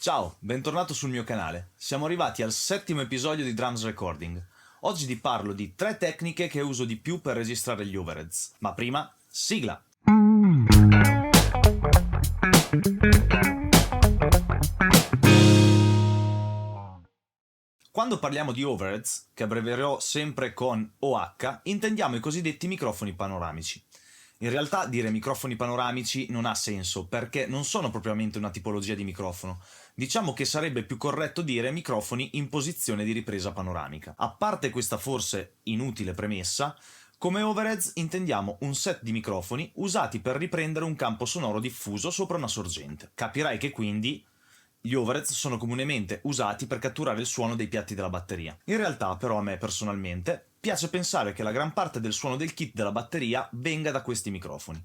Ciao, bentornato sul mio canale. Siamo arrivati al 7° episodio di Drums Recording. Oggi ti parlo di 3 tecniche che uso di più per registrare gli overheads. Ma prima, sigla! Quando parliamo di overheads, che abbreverò sempre con OH, intendiamo i cosiddetti microfoni panoramici. In realtà dire microfoni panoramici non ha senso, perché non sono propriamente una tipologia di microfono. Diciamo che sarebbe più corretto dire microfoni in posizione di ripresa panoramica. A parte questa forse inutile premessa, come overheads intendiamo un set di microfoni usati per riprendere un campo sonoro diffuso sopra una sorgente. Capirai che quindi gli overheads sono comunemente usati per catturare il suono dei piatti della batteria. In realtà, però, a me personalmente piace pensare che la gran parte del suono del kit della batteria venga da questi microfoni.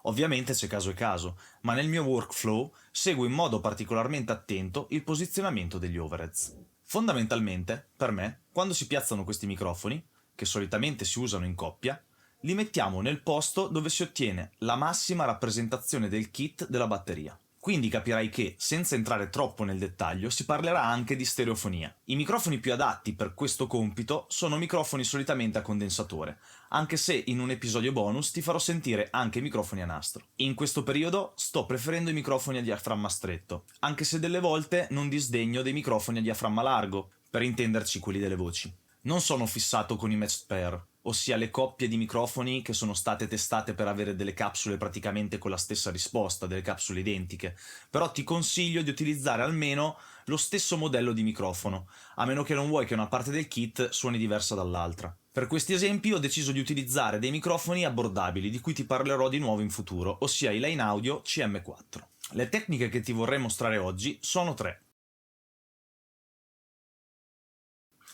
Ovviamente c'è caso e caso, ma nel mio workflow seguo in modo particolarmente attento il posizionamento degli overheads. Fondamentalmente, per me, quando si piazzano questi microfoni, che solitamente si usano in coppia, li mettiamo nel posto dove si ottiene la massima rappresentazione del kit della batteria. Quindi capirai che, senza entrare troppo nel dettaglio, si parlerà anche di stereofonia. I microfoni più adatti per questo compito sono microfoni solitamente a condensatore, anche se in un episodio bonus ti farò sentire anche i microfoni a nastro. In questo periodo sto preferendo i microfoni a diaframma stretto, anche se delle volte non disdegno dei microfoni a diaframma largo, per intenderci quelli delle voci. Non sono fissato con i matched pair, ossia le coppie di microfoni che sono state testate per avere delle capsule praticamente con la stessa risposta, delle capsule identiche, però ti consiglio di utilizzare almeno lo stesso modello di microfono, a meno che non vuoi che una parte del kit suoni diversa dall'altra. Per questi esempi ho deciso di utilizzare dei microfoni abbordabili, di cui ti parlerò di nuovo in futuro, ossia i Line Audio CM4. Le tecniche che ti vorrei mostrare oggi sono 3.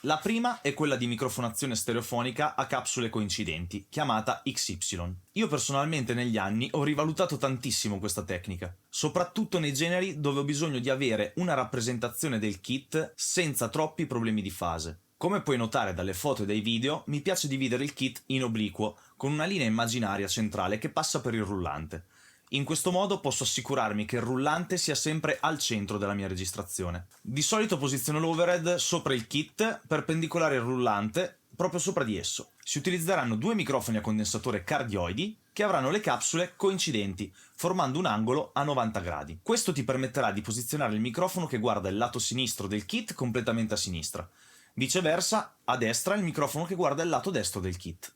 La prima è quella di microfonazione stereofonica a capsule coincidenti, chiamata XY. Io personalmente negli anni ho rivalutato tantissimo questa tecnica, soprattutto nei generi dove ho bisogno di avere una rappresentazione del kit senza troppi problemi di fase. Come puoi notare dalle foto e dai video, mi piace dividere il kit in obliquo, con una linea immaginaria centrale che passa per il rullante. In questo modo posso assicurarmi che il rullante sia sempre al centro della mia registrazione. Di solito posiziono l'overhead sopra il kit, perpendicolare al rullante, proprio sopra di esso. Si utilizzeranno 2 microfoni a condensatore cardioidi che avranno le capsule coincidenti, formando un angolo a 90 gradi. Questo ti permetterà di posizionare il microfono che guarda il lato sinistro del kit completamente a sinistra. Viceversa, a destra il microfono che guarda il lato destro del kit.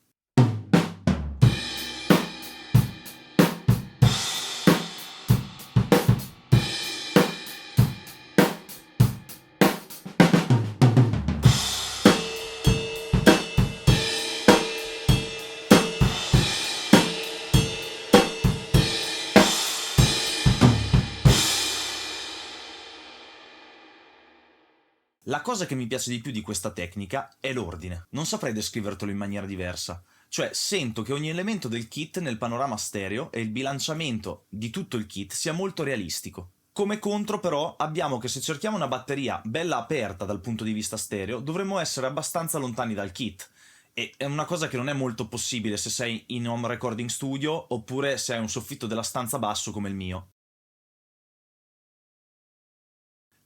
La cosa che mi piace di più di questa tecnica è l'ordine. Non saprei descrivertelo in maniera diversa. Cioè, sento che ogni elemento del kit nel panorama stereo e il bilanciamento di tutto il kit sia molto realistico. Come contro, però, abbiamo che se cerchiamo una batteria bella aperta dal punto di vista stereo, dovremmo essere abbastanza lontani dal kit. E è una cosa che non è molto possibile se sei in home recording studio oppure se hai un soffitto della stanza basso come il mio.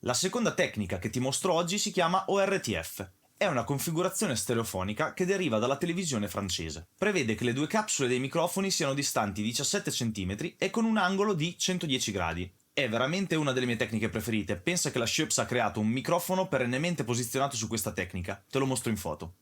La seconda tecnica che ti mostro oggi si chiama ORTF. È una configurazione stereofonica che deriva dalla televisione francese. Prevede che le 2 capsule dei microfoni siano distanti 17 cm e con un angolo di 110 gradi. È veramente una delle mie tecniche preferite. Pensa che la Schoeps ha creato un microfono perennemente posizionato su questa tecnica. Te lo mostro in foto.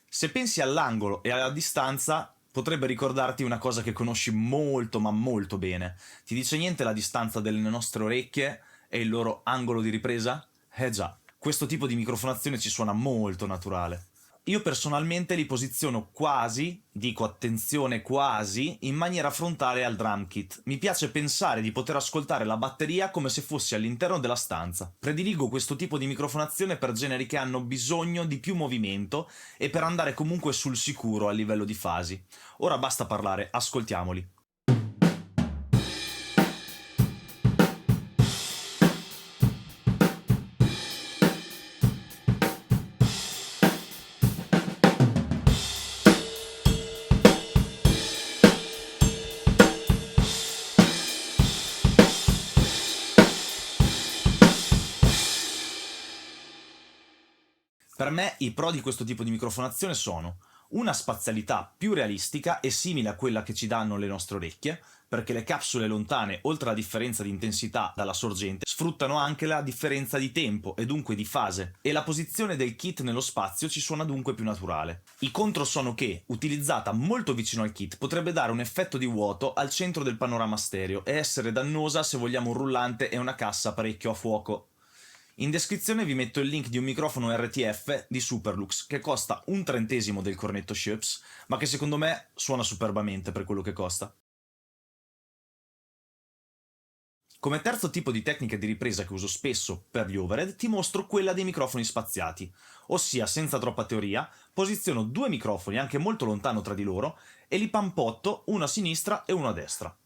Se pensi all'angolo e alla distanza, potrebbe ricordarti una cosa che conosci molto ma molto bene. Ti dice niente la distanza delle nostre orecchie e il loro angolo di ripresa? Eh già, questo tipo di microfonazione ci suona molto naturale. Io personalmente li posiziono quasi, dico attenzione quasi, in maniera frontale al drum kit. Mi piace pensare di poter ascoltare la batteria come se fossi all'interno della stanza. Prediligo questo tipo di microfonazione per generi che hanno bisogno di più movimento e per andare comunque sul sicuro a livello di fasi. Ora basta parlare, ascoltiamoli. Per me i pro di questo tipo di microfonazione sono una spazialità più realistica e simile a quella che ci danno le nostre orecchie, perché le capsule lontane, oltre alla differenza di intensità dalla sorgente, sfruttano anche la differenza di tempo e dunque di fase, e la posizione del kit nello spazio ci suona dunque più naturale. I contro sono che, utilizzata molto vicino al kit, potrebbe dare un effetto di vuoto al centro del panorama stereo e essere dannosa se vogliamo un rullante e una cassa parecchio a fuoco. In descrizione vi metto il link di un microfono RTF di Superlux che costa un trentesimo del cornetto Schoeps, ma che secondo me suona superbamente per quello che costa. Come terzo tipo di tecnica di ripresa che uso spesso per gli overhead ti mostro quella dei microfoni spaziati, ossia senza troppa teoria, posiziono due microfoni anche molto lontano tra di loro e li pampotto uno a sinistra e uno a destra.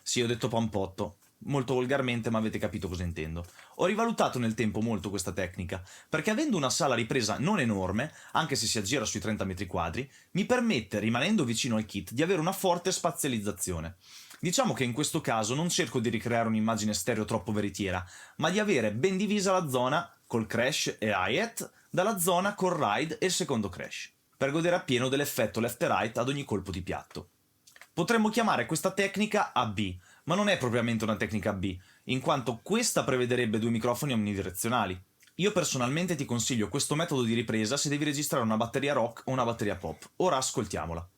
Sì, ho detto pampotto, molto volgarmente, ma avete capito cosa intendo. Ho rivalutato nel tempo molto questa tecnica, perché avendo una sala ripresa non enorme, anche se si aggira sui 30 metri quadri, mi permette, rimanendo vicino al kit, di avere una forte spazializzazione. Diciamo che in questo caso non cerco di ricreare un'immagine stereo troppo veritiera, ma di avere ben divisa la zona col crash e hi-hat dalla zona col ride e il secondo crash, per godere appieno dell'effetto left e right ad ogni colpo di piatto. Potremmo chiamare questa tecnica AB, ma non è propriamente una tecnica B, in quanto questa prevederebbe due microfoni omnidirezionali. Io personalmente ti consiglio questo metodo di ripresa se devi registrare una batteria rock o una batteria pop. Ora ascoltiamola.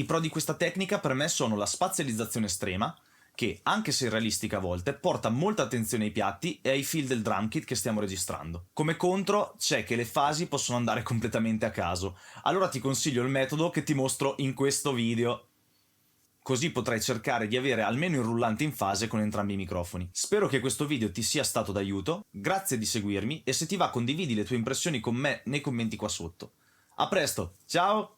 I pro di questa tecnica per me sono la spazializzazione estrema, che, anche se realistica a volte, porta molta attenzione ai piatti e ai fil del drum kit che stiamo registrando. Come contro c'è che le fasi possono andare completamente a caso, allora ti consiglio il metodo che ti mostro in questo video. Così potrai cercare di avere almeno il rullante in fase con entrambi i microfoni. Spero che questo video ti sia stato d'aiuto, grazie di seguirmi e se ti va condividi le tue impressioni con me nei commenti qua sotto. A presto, ciao!